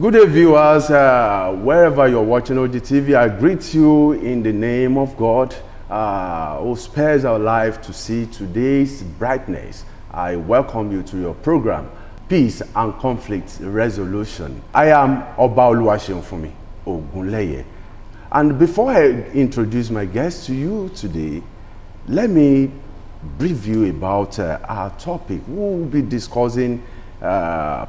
Good day, viewers. Wherever you're watching OGTV, I greet you in the name of God, who spares our life to see today's brightness. I welcome you to your program, Peace and Conflict Resolution. I am Seunfunmi Ogunleye. And before I introduce my guest to you today, let me brief you about our topic. We will be discussing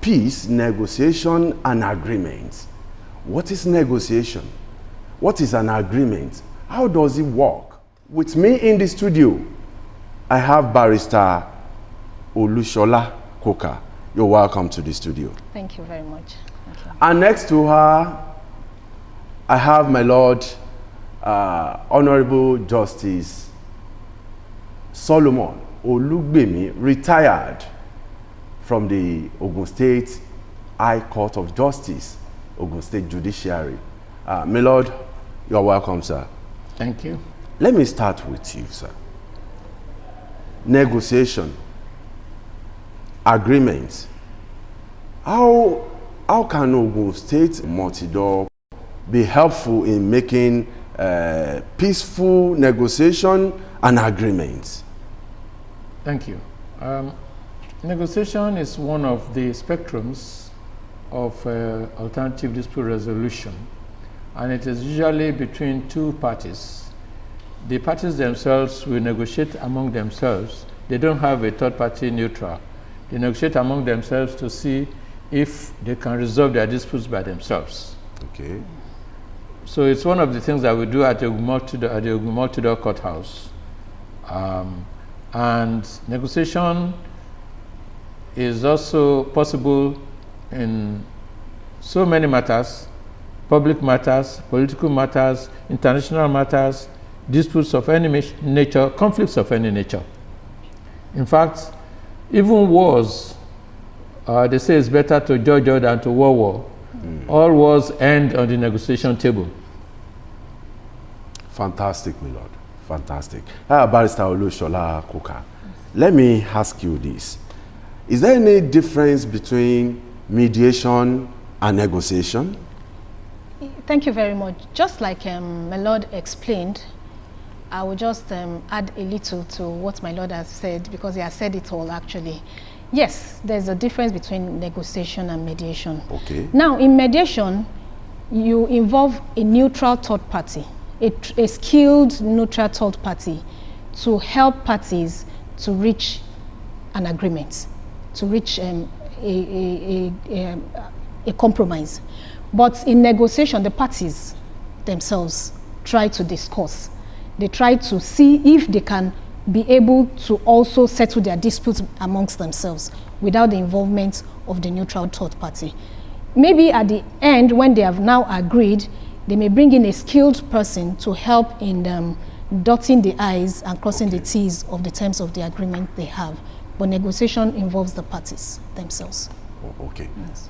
peace, negotiation, and agreement. What is negotiation? What is an agreement? How does it work? With me in the studio, I have Barrister Olushola Koka. You're welcome to the studio. Thank you very much. Thank you. And next to her, I have my Lord, Honorable Justice Solomon Olugbemi, retired from the Ogun State High Court of Justice, Ogun State Judiciary. My Lord, you're welcome, sir. Thank you. Let me start with you, sir. Negotiation, agreement. How can Ogun State multi-door be helpful in making peaceful negotiation and agreements? Thank you. Negotiation is one of the spectrums of alternative dispute resolution, and it is usually between two parties. The parties themselves will negotiate among themselves. They don't have a third party neutral. They negotiate among themselves to see if they can resolve their disputes by themselves. Okay. So it's one of the things that we do at the multi-door courthouse. And negotiation is also possible in so many matters: public matters, political matters, international matters, disputes of any nature, conflicts of any nature. In fact, even wars, they say it's better to judge than to war. All wars end on the negotiation table. Fantastic, my Lord. Fantastic. Barrister Olushola Koka, let me ask you this. Is there any difference between mediation and negotiation? Thank you very much. Just like my Lord explained, I will just add a little to what my Lord has said, because he has said it all actually. Yes, there's a difference between negotiation and mediation. Okay. Now, in mediation, you involve a neutral third party, a skilled neutral third party, to help parties to reach an agreement, to reach a compromise. But in negotiation, the parties themselves try to discuss. They try to see if they can be able to also settle their disputes amongst themselves without the involvement of the neutral third party. Maybe at the end, when they have now agreed, they may bring in a skilled person to help in dotting the I's and crossing the T's of the terms of the agreement they have. But negotiation involves the parties themselves. Okay. Yes.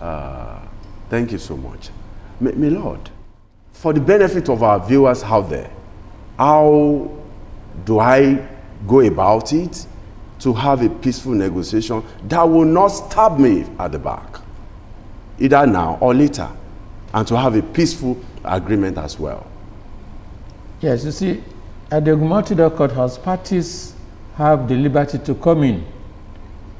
Thank you so much. My Lord, for the benefit of our viewers out there, how do I go about it to have a peaceful negotiation that will not stab me at the back, either now or later, and to have a peaceful agreement as well? Yes, you see, at the multi-door courthouse, parties have the liberty to come in.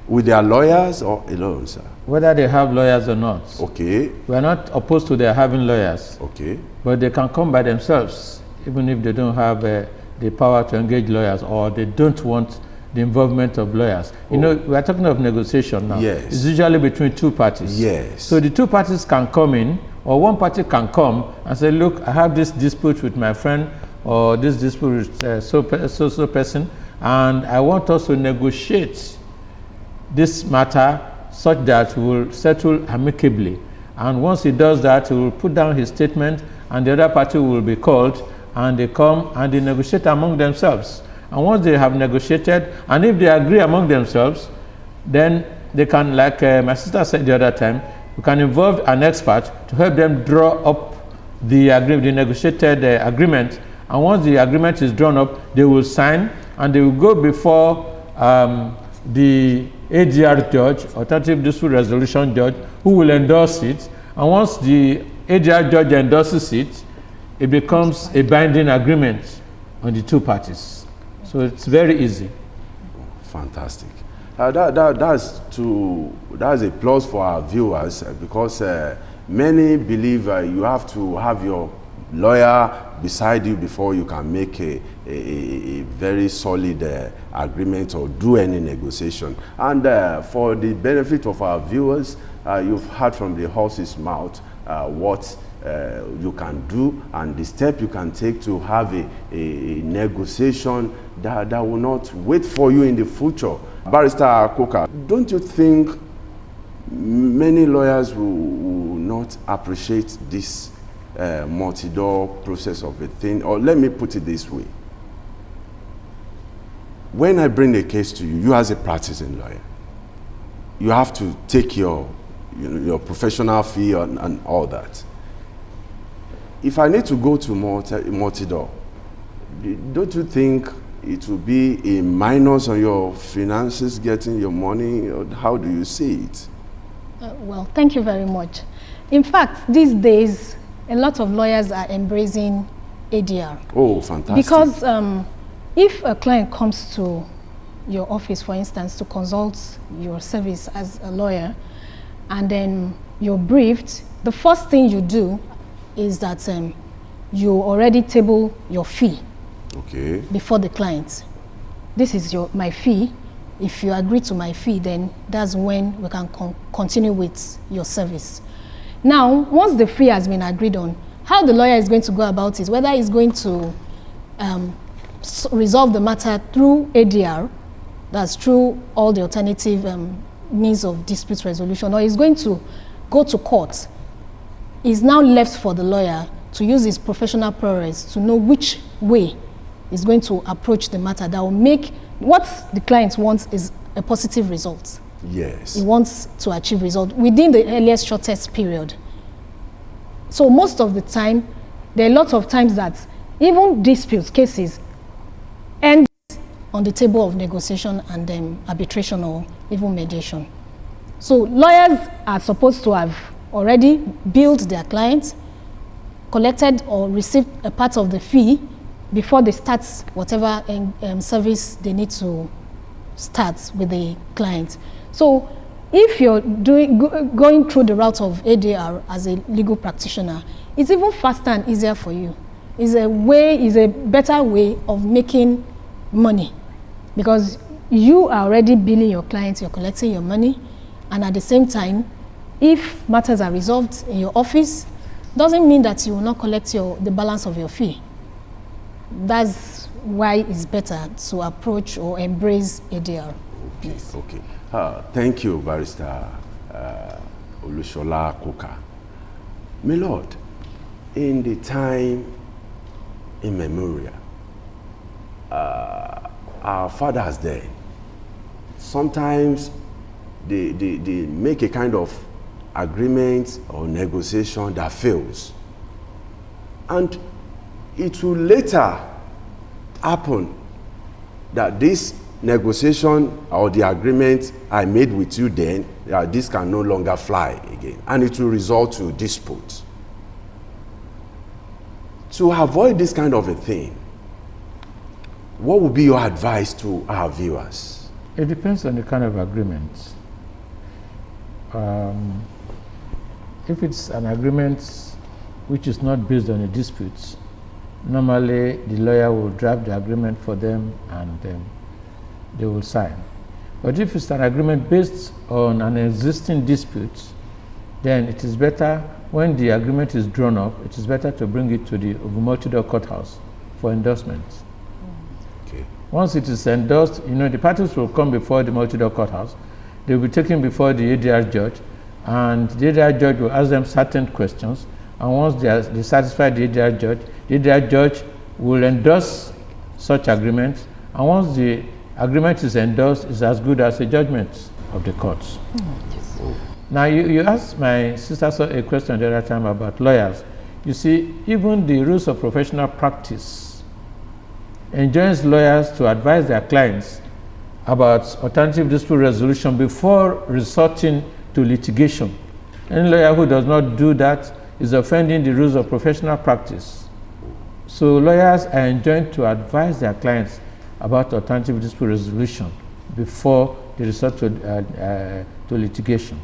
With their lawyers or alone, sir? Whether they have lawyers or not. Okay. We are not opposed to their having lawyers. Okay. But they can come by themselves, even if they don't have the power to engage lawyers, or they don't want the involvement of lawyers. You know, we are talking of negotiation now. Yes. It's usually between two parties. Yes. So the two parties can come in, or one party can come and say, look, I have this dispute with my friend, or this dispute with so person, and I want us to negotiate this matter such that we will settle amicably. And once he does that, he will put down his statement, and the other party will be called, and they come and they negotiate among themselves. And once they have negotiated, and if they agree among themselves, then they can, like my sister said the other time, we can involve an expert to help them draw up the negotiated agreement. And once the agreement is drawn up, they will sign, and they will go before the ADR judge, alternative dispute resolution judge, who will endorse it, And once the ADR judge endorses it, it becomes a binding agreement on the two parties. So it's very easy. Fantastic. That's a plus for our viewers because many believe you have to have your lawyer beside you before you can make a very solid agreement or do any negotiation. And for the benefit of our viewers, you've heard from the horse's mouth what you can do and the step you can take to have a negotiation that will not wait for you in the future. Barrister Coker, don't you think many lawyers will not appreciate this multi-door process of a thing? Or let me put it this way. When I bring a case to you, you as a practicing lawyer, you have to take your professional fee and all that. If I need to go to multi-door, don't you think it will be a minus on your finances getting your money? Or how do you see it? Well, thank you very much. In fact, these days, a lot of lawyers are embracing ADR. Oh, fantastic. Because if a client comes to your office, for instance, to consult your service as a lawyer, and then you're briefed, the first thing you do is that you already table your fee before the client. This is my fee. If you agree to my fee, then that's when we can continue with your service. Now, once the fee has been agreed on, how the lawyer is going to go about it, whether he's going to resolve the matter through ADR, that's through all the alternative means of dispute resolution, or he's going to go to court, is now left for the lawyer to use his professional prowess to know which way he's going to approach the matter that will make what the client wants is a positive result. Yes. He wants to achieve result within the earliest, shortest period. So most of the time, there are lots of times that even dispute cases end on the table of negotiation and then arbitration or even mediation. So lawyers are supposed to have already billed their clients, collected or received a part of the fee before they start whatever service they need to start with the client. So if you're going through the route of ADR as a legal practitioner, it's even faster and easier for you. It's a better way of making money because you are already billing your clients, you're collecting your money, and at the same time, if matters are resolved in your office, doesn't mean that you will not collect the balance of your fee. That's why it's better to approach or embrace ADR. Okay, yes. Okay. Thank you, Barrister Olushola Coker. My Lord, in the time immemorial, our fathers then, sometimes they make a kind of agreement or negotiation that fails. And it will later happen that this negotiation or the agreement I made with you then, this can no longer fly again. And it will result to dispute. To avoid this kind of a thing, what would be your advice to our viewers? It depends on the kind of agreement. If it's an agreement which is not based on a dispute, normally the lawyer will draft the agreement for them and they will sign. But if it's an agreement based on an existing dispute, then it is better when the agreement is drawn up, it is better to bring it to the multi-door courthouse for endorsement. Okay. Once it is endorsed, the parties will come before the multi-door courthouse. They will be taken before the ADR judge, and the ADR judge will ask them certain questions. And once they satisfy the ADR judge will endorse such agreement. And once the agreement is endorsed, it's as good as a judgment of the courts. Yes. Now, you asked my sister a question the other time about lawyers. You see, even the rules of professional practice enjoins lawyers to advise their clients about alternative dispute resolution before resorting to litigation. Any lawyer who does not do that is offending the rules of professional practice. So lawyers are enjoined to advise their clients about alternative dispute resolution before they resort to litigation.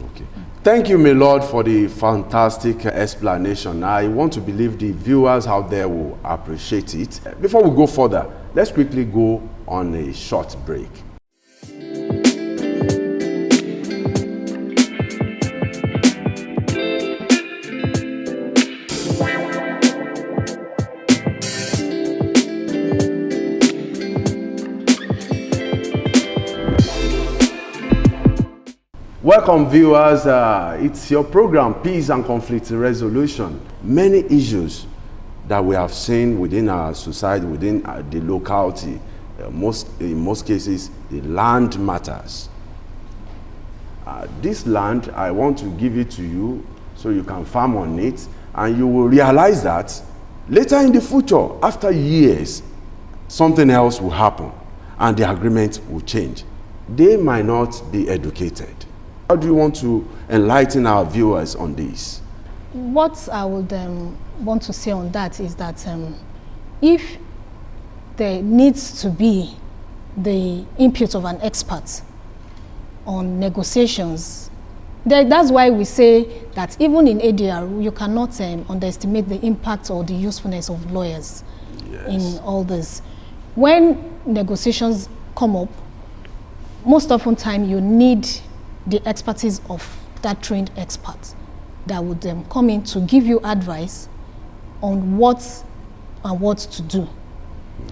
Okay. Thank you, my Lord, for the fantastic explanation. I want to believe the viewers out there will appreciate it. Before we go further, let's quickly go on a short break. Welcome, viewers. It's your program, Peace and Conflict Resolution. Many issues that we have seen within our society, within the locality, in most cases, the land matters. This land, I want to give it to you so you can farm on it, and you will realize that later in the future, after years, something else will happen, and the agreement will change. They might not be educated. How do you want to enlighten our viewers on this? What I would want to say on that is that if there needs to be the input of an expert on negotiations, that's why we say that even in ADR, you cannot underestimate the impact or the usefulness of lawyers in all this. When negotiations come up, most often time you need the expertise of that trained expert that would come in to give you advice on what to do.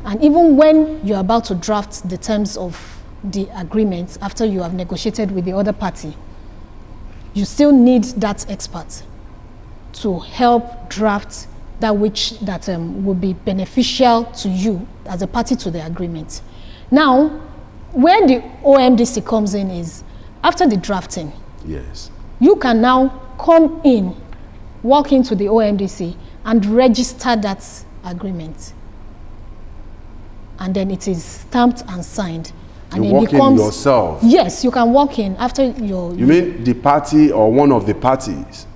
And even when you're about to draft the terms of the agreement after you have negotiated with the other party, you still need that expert to help draft that which will be beneficial to you as a party to the agreement. Now, where the OMDC comes in is after the drafting, yes, you can now come in, walk into the OMDC and register that agreement. And then it is stamped and signed. And you walk in yourself? Yes, you can walk in after your... You mean the party or one of the parties?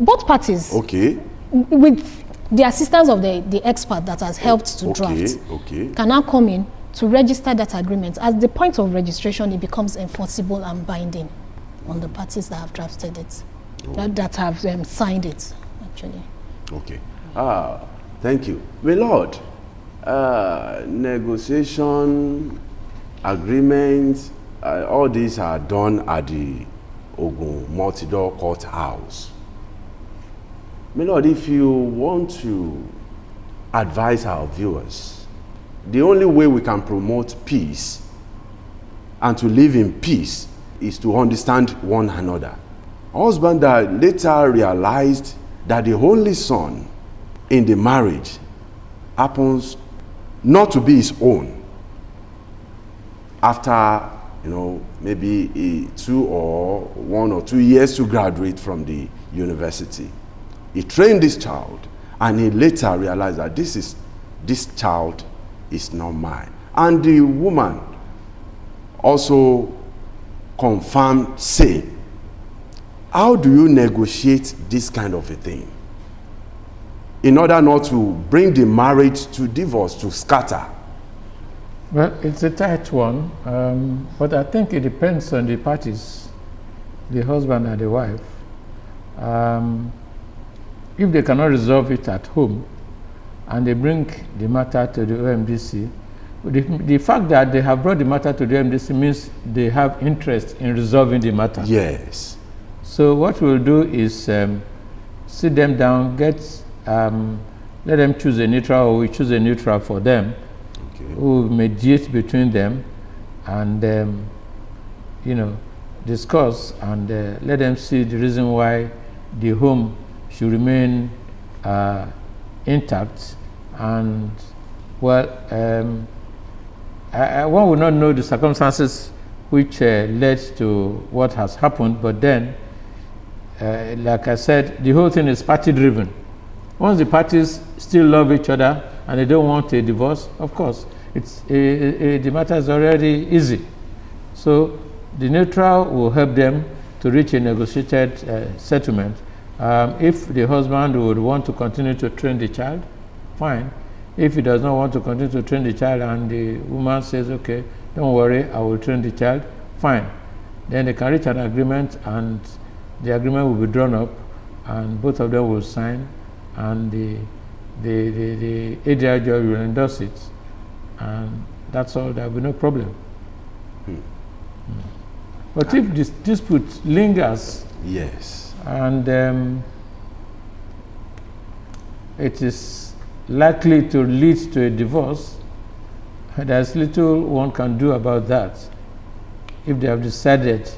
Both parties. Okay. With the assistance of the expert that has helped to draft. Okay. Can now come in to register that agreement. At the point of registration, it becomes enforceable and binding on the parties that have drafted it, that have signed it, actually. Okay. Thank you. My Lord, negotiation, agreements, all these are done at the Ogun Multi-Door Courthouse. My Lord, if you want to advise our viewers, the only way we can promote peace and to live in peace is to understand one another. A husband that later realized that the only son in the marriage happens not to be his own. After, maybe 2 or 1 or 2 years to graduate from the university, he trained this child, and he later realized that this child is not mine. And the woman also confirmed same. How do you negotiate this kind of a thing in order not to bring the marriage to divorce, to scatter? Well, it's a tight one, but I think it depends on the parties, the husband and the wife. If they cannot resolve it at home and they bring the matter to the OMDC, the fact that they have brought the matter to the OMDC means they have interest in resolving the matter. Yes. So what we'll do is sit them down, let them choose a neutral, or we choose a neutral for them, who will mediate between them, and discuss and let them see the reason why the home should remain intact. And one will not know the circumstances which led to what has happened, but then, like I said, the whole thing is party driven. Once the parties still love each other and they don't want a divorce, of course, the matter is already easy. So the neutral will help them to reach a negotiated settlement. If the husband would want to continue to train the child, fine. If he does not want to continue to train the child and the woman says, okay, don't worry, I will train the child, fine. Then they can reach an agreement and the agreement will be drawn up and both of them will sign and the ADI judge will endorse it. And that's all, there will be no problem. But if this dispute lingers, yes, and it is likely to lead to a divorce, there's little one can do about that. If they have decided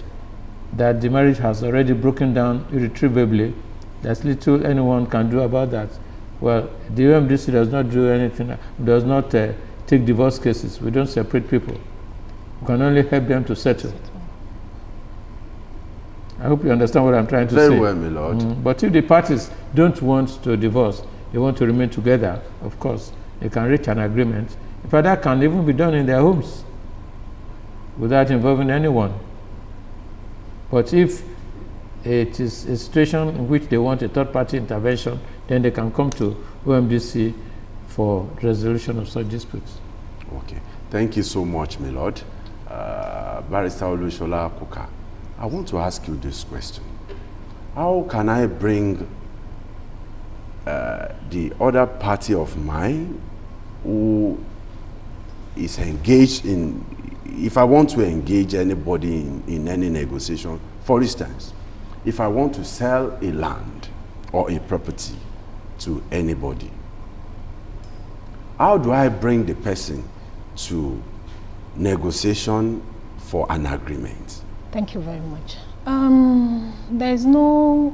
that the marriage has already broken down irretrievably, there's little anyone can do about that. Well, the OMDC does not do anything, does not take divorce cases. We don't separate people. We can only help them to settle. I hope you understand what I'm trying to say. Very well, my lord. But if the parties don't want to divorce, they want to remain together, of course, they can reach an agreement. In fact, that can even be done in their homes without involving anyone. But if it is a situation in which they want a third-party intervention, then they can come to OMDC for resolution of such disputes. Okay. Thank you so much, my lord. Barrister Olushola Kuka, I want to ask you this question. How can I bring the other party of mine who is engaged in, if I want to engage anybody in any negotiation, for instance, if I want to sell a land or a property to anybody, how do I bring the person to negotiation for an agreement? Thank you very much. There is no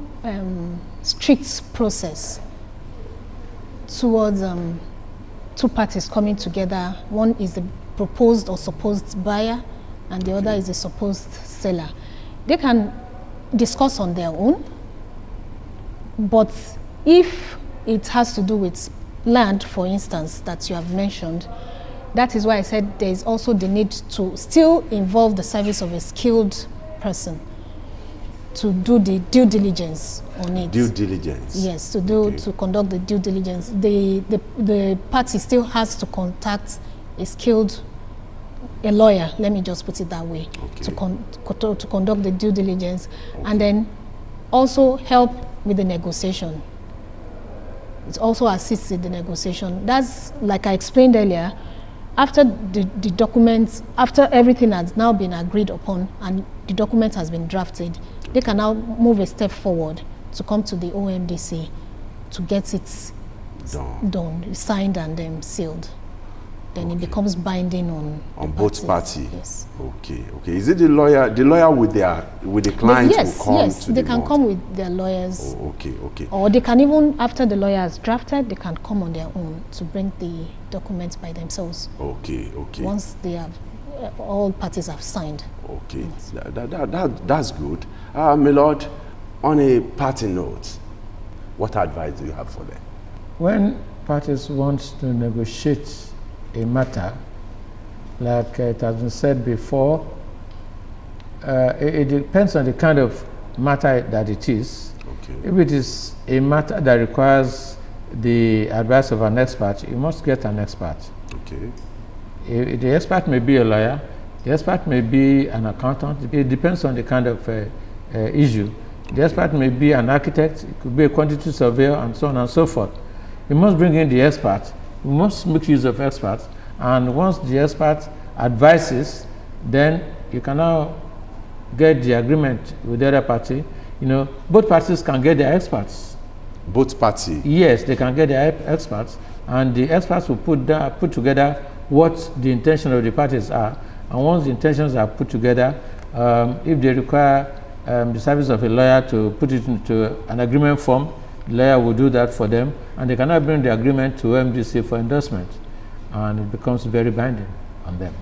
strict process towards two parties coming together. One is the proposed or supposed buyer, and the other is the supposed seller. They can discuss on their own, but if it has to do with land, for instance, that you have mentioned, that is why I said there is also the need to still involve the service of a skilled person to do the due diligence on it. Due diligence? Yes, to conduct the due diligence. The party still has to contact a lawyer, let me just put it that way, to conduct the due diligence, and then also help with the negotiation. It also assists in the negotiation. That's, like I explained earlier, after the documents, after everything has now been agreed upon and the document has been drafted, they can now move a step forward to come to the OMDC to get it done, signed and sealed. Then it becomes binding on both parties. Yes. Okay. Is it the lawyer with the client who come yes, to they the can board? come with their lawyers. Oh, okay. Or they can even, after the lawyer has drafted, they can come on their own to bring the documents by themselves. Okay. Once they have, all parties have signed. Okay. Yes. That's good. My lord, on a party note, what advice do you have for them? When parties want to negotiate a matter, like it has been said before, it depends on the kind of matter that it is. Okay. If it is a matter that requires the advice of an expert, you must get an expert. Okay. The expert may be a lawyer, the expert may be an accountant. It depends on the kind of issue. The expert may be an architect, it could be a quantity surveyor, and so on and so forth. You must bring in the expert. You must make use of experts, and once the expert advises, then you can now get the agreement with the other party. Both parties can get their experts. Both parties? Yes, they can get their experts, and the experts will put together what the intention of the parties are. And once the intentions are put together, if they require the service of a lawyer to put it into an agreement form, the lawyer will do that for them, and they cannot bring the agreement to MDC for endorsement, and it becomes very binding on them.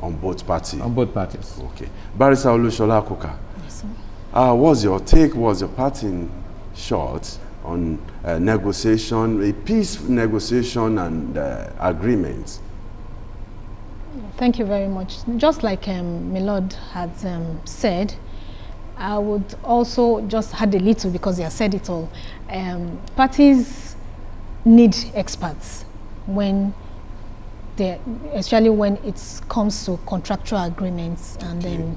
On both parties? On both parties. Okay. Barrister Olushola Kuka, yes, sir. What's your take, what's your part in short on negotiation, a peace negotiation and agreement? Thank you very much. Just like Milord had said, I would also just add a little because you have said it all. Parties need experts when especially when it comes to contractual agreements and then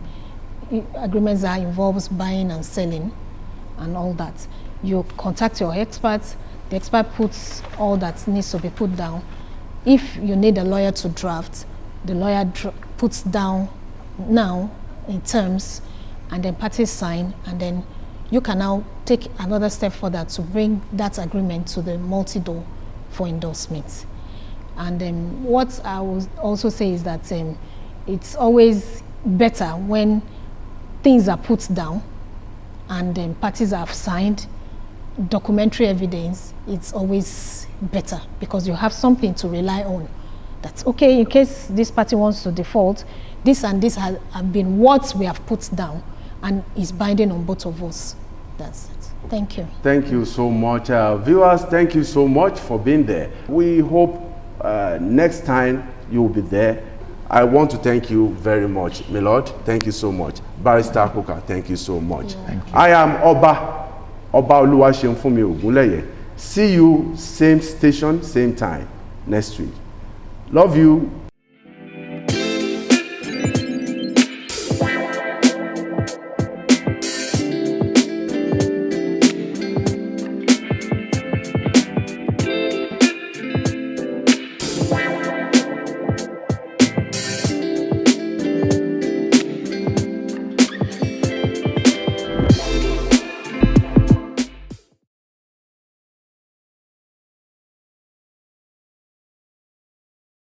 agreements that involves buying and selling and all that. You contact your experts, the expert puts all that needs to be put down. If you need a lawyer to draft, the lawyer puts down now in terms, and then parties sign, and then you can now take another step further to bring that agreement to the multi-door for endorsement. And what I would also say is that it's always better when things are put down and then parties have signed documentary evidence. It's always better because you have something to rely on. That's okay, in case this party wants to default, this and this have been what we have put down and is binding on both of us. That's it. Thank you. Thank you so much. Viewers, thank you so much for being there. We hope next time you will be there. I want to thank you very much, my Lord. Thank you so much. Barrister Coker, thank you so much. Thank you. I am Oba Oluwa Seunfunmi Ogunleye. See you same station, same time next week. Love you.